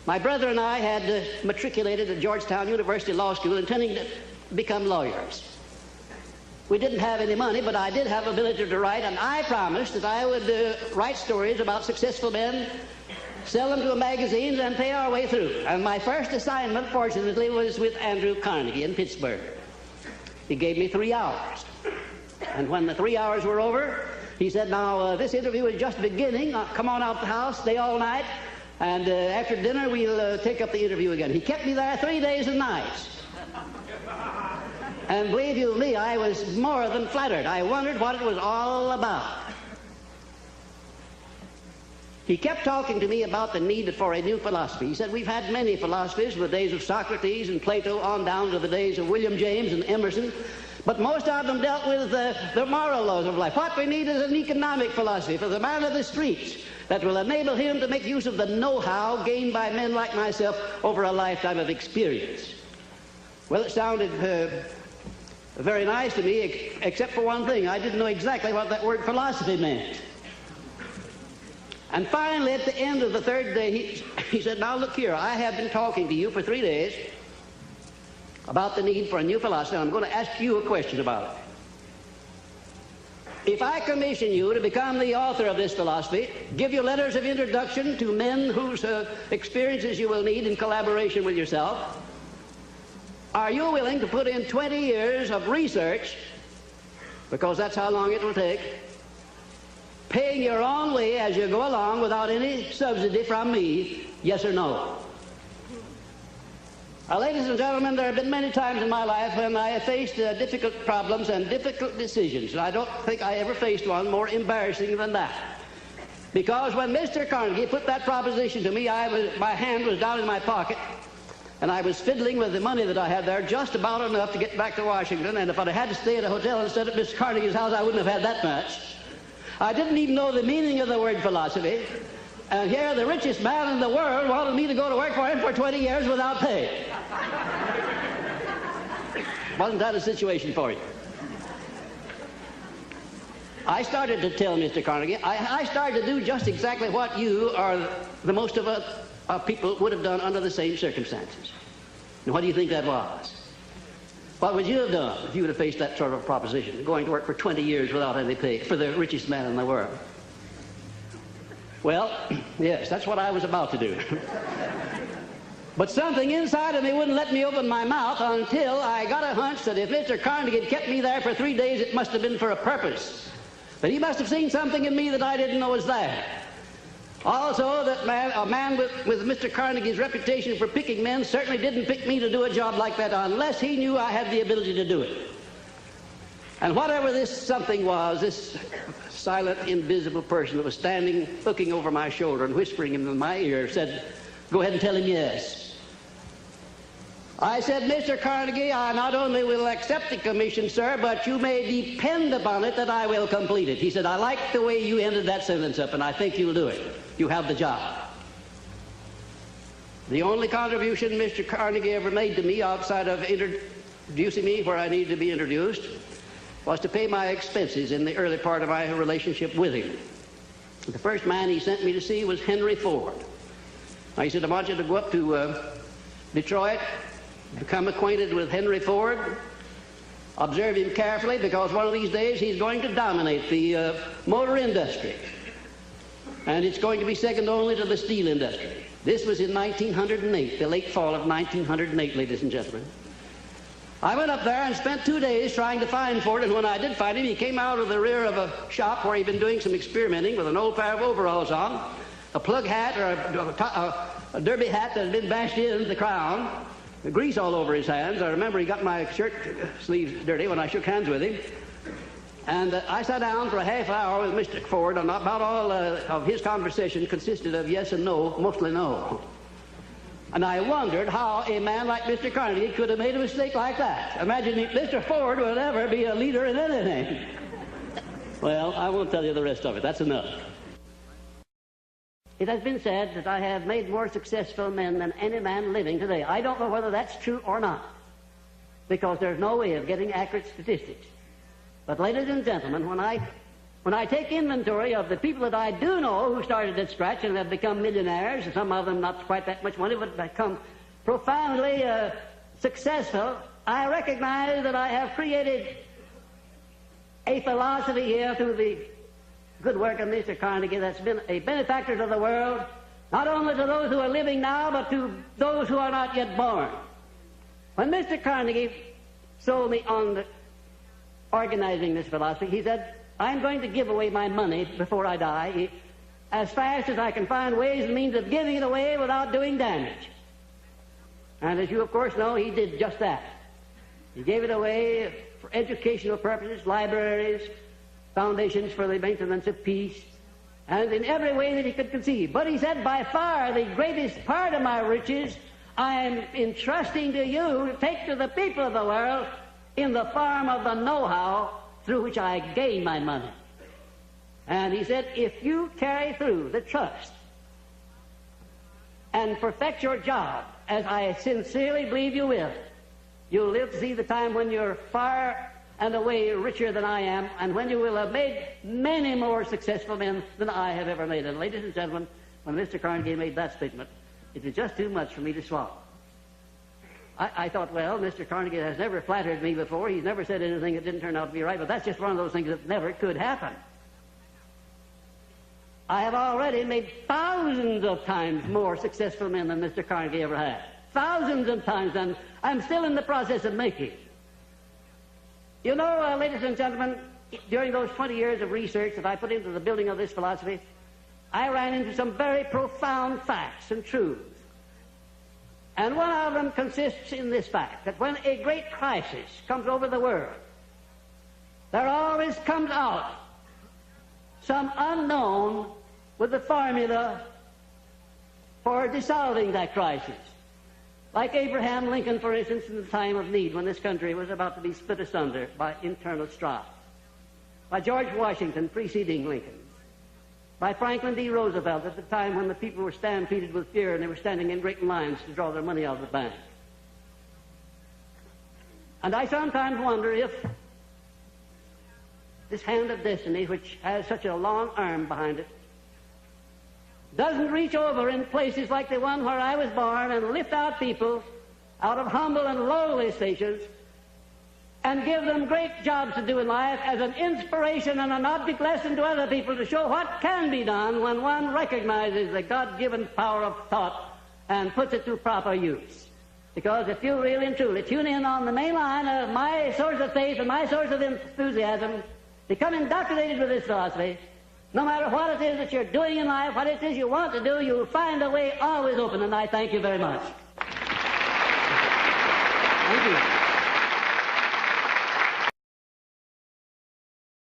My brother and I had matriculated at Georgetown University Law School intending to become lawyers. We didn't have any money, but I did have ability to write, and I promised that I would write stories about successful men, sell them to magazines, and pay our way through. And my first assignment, fortunately, was with Andrew Carnegie in Pittsburgh. He gave me 3 hours. And when the 3 hours were over, he said, now, this interview is just beginning. Come on out the house, stay all night, and after dinner, we'll take up the interview again. He kept me there 3 days and nights. And believe you me, I was more than flattered. I wondered what it was all about. He kept talking to me about the need for a new philosophy. He said, we've had many philosophies from the days of Socrates and Plato on down to the days of William James and Emerson, but most of them dealt with the moral laws of life. What we need is an economic philosophy for the man of the streets that will enable him to make use of the know-how gained by men like myself over a lifetime of experience. Well, it sounded very nice to me, except for one thing. I didn't know exactly what that word philosophy meant. And finally, at the end of the third day, he said, now look here, I have been talking to you for 3 days about the need for a new philosophy, and I'm going to ask you a question about it. If I commission you to become the author of this philosophy, give you letters of introduction to men whose experiences you will need in collaboration with yourself, are you willing to put in 20 years of research, because that's how long it will take, paying your own way as you go along without any subsidy from me, yes or no? Now, ladies and gentlemen, there have been many times in my life when I have faced difficult problems and difficult decisions, and I don't think I ever faced one more embarrassing than that. Because when Mr. Carnegie put that proposition to me, my hand was down in my pocket, and I was fiddling with the money that I had there just about enough to get back to Washington, and if I'd had to stay at a hotel instead of Mr. Carnegie's house, I wouldn't have had that much. I didn't even know the meaning of the word philosophy, and here the richest man in the world wanted me to go to work for him for 20 years without pay. Wasn't that a situation for you? I started to tell Mr. Carnegie, I started to do just exactly what you or the most of us people would have done under the same circumstances. And what do you think that was? What would you have done if you would have faced that sort of proposition, going to work for 20 years without any pay for the richest man in the world? Well, yes, that's what I was about to do. But something inside of me wouldn't let me open my mouth until I got a hunch that if Mr. Carnegie had kept me there for 3 days, it must have been for a purpose. But he must have seen something in me that I didn't know was there. Also, that a man with Mr. Carnegie's reputation for picking men certainly didn't pick me to do a job like that unless he knew I had the ability to do it. And whatever this something was, this silent, invisible person that was standing, looking over my shoulder and whispering in my ear, said, go ahead and tell him yes. I said, Mr. Carnegie, I not only will accept the commission, sir, but you may depend upon it that I will complete it. He said, I like the way you ended that sentence up, and I think you'll do it. You have the job. The only contribution Mr. Carnegie ever made to me outside of introducing me where I needed to be introduced was to pay my expenses in the early part of my relationship with him. The first man he sent me to see was Henry Ford. Now, he said, I want you to go up to Detroit, become acquainted with Henry Ford, observe him carefully, because one of these days he's going to dominate the motor industry. And it's going to be second only to the steel industry. This was in 1908, the late fall of 1908, ladies and gentlemen. I went up there and spent 2 days trying to find Ford, and when I did find him, he came out of the rear of a shop where he'd been doing some experimenting with an old pair of overalls on, a plug hat or a derby hat that had been bashed in the crown, grease all over his hands. I remember he got my shirt sleeves dirty when I shook hands with him. And I sat down for a half hour with Mr. Ford, and about all of his conversation consisted of yes and no, mostly no. And I wondered how a man like Mr. Carnegie could have made a mistake like that. Imagine if Mr. Ford would ever be a leader in anything. Well, I won't tell you the rest of it. That's enough. It has been said that I have made more successful men than any man living today. I don't know whether that's true or not, because there's no way of getting accurate statistics. But ladies and gentlemen, when I when I take inventory of the people that I do know who started at scratch and have become millionaires, and some of them not quite that much money, but become profoundly successful, I recognize that I have created a philosophy here through the good work of Mr. Carnegie that's been a benefactor to the world, not only to those who are living now, but to those who are not yet born. When Mr. Carnegie sold me on the organizing this philosophy, he said, I'm going to give away my money before I die as fast as I can find ways and means of giving it away without doing damage. And as you, of course, know, he did just that. He gave it away for educational purposes, libraries, foundations for the maintenance of peace, and in every way that he could conceive. But he said, by far the greatest part of my riches I am entrusting to you to take to the people of the world in the form of the know-how through which I gain my money. And he said, if you carry through the trust and perfect your job, as I sincerely believe you will, you'll live to see the time when you're far and away richer than I am, and when you will have made many more successful men than I have ever made. And ladies and gentlemen, when Mr. Carnegie made that statement, it was just too much for me to swallow. I thought, well, Mr. Carnegie has never flattered me before. He's never said anything that didn't turn out to be right, but that's just one of those things that never could happen. I have already made thousands of times more successful men than Mr. Carnegie ever had. Thousands of times, and I'm still in the process of making. You know, ladies and gentlemen, during those 20 years of research that I put into the building of this philosophy, I ran into some very profound facts and truths. And one of them consists in this fact, that when a great crisis comes over the world, there always comes out some unknown with the formula for dissolving that crisis. Like Abraham Lincoln, for instance, in the time of need, when this country was about to be split asunder by internal strife. By George Washington preceding Lincoln. By Franklin D. Roosevelt at the time when the people were stampeded with fear and they were standing in great lines to draw their money out of the bank. And I sometimes wonder if this hand of destiny, which has such a long arm behind it, doesn't reach over in places like the one where I was born and lift out people out of humble and lowly stations and give them great jobs to do in life as an inspiration and an object lesson to other people to show what can be done when one recognizes the God-given power of thought and puts it to proper use. Because if you really and truly tune in on the main line of my source of faith and my source of enthusiasm, become indoctrinated with this philosophy, no matter what it is that you're doing in life, what it is you want to do, you'll find a way always open, and I thank you very much. Thank you.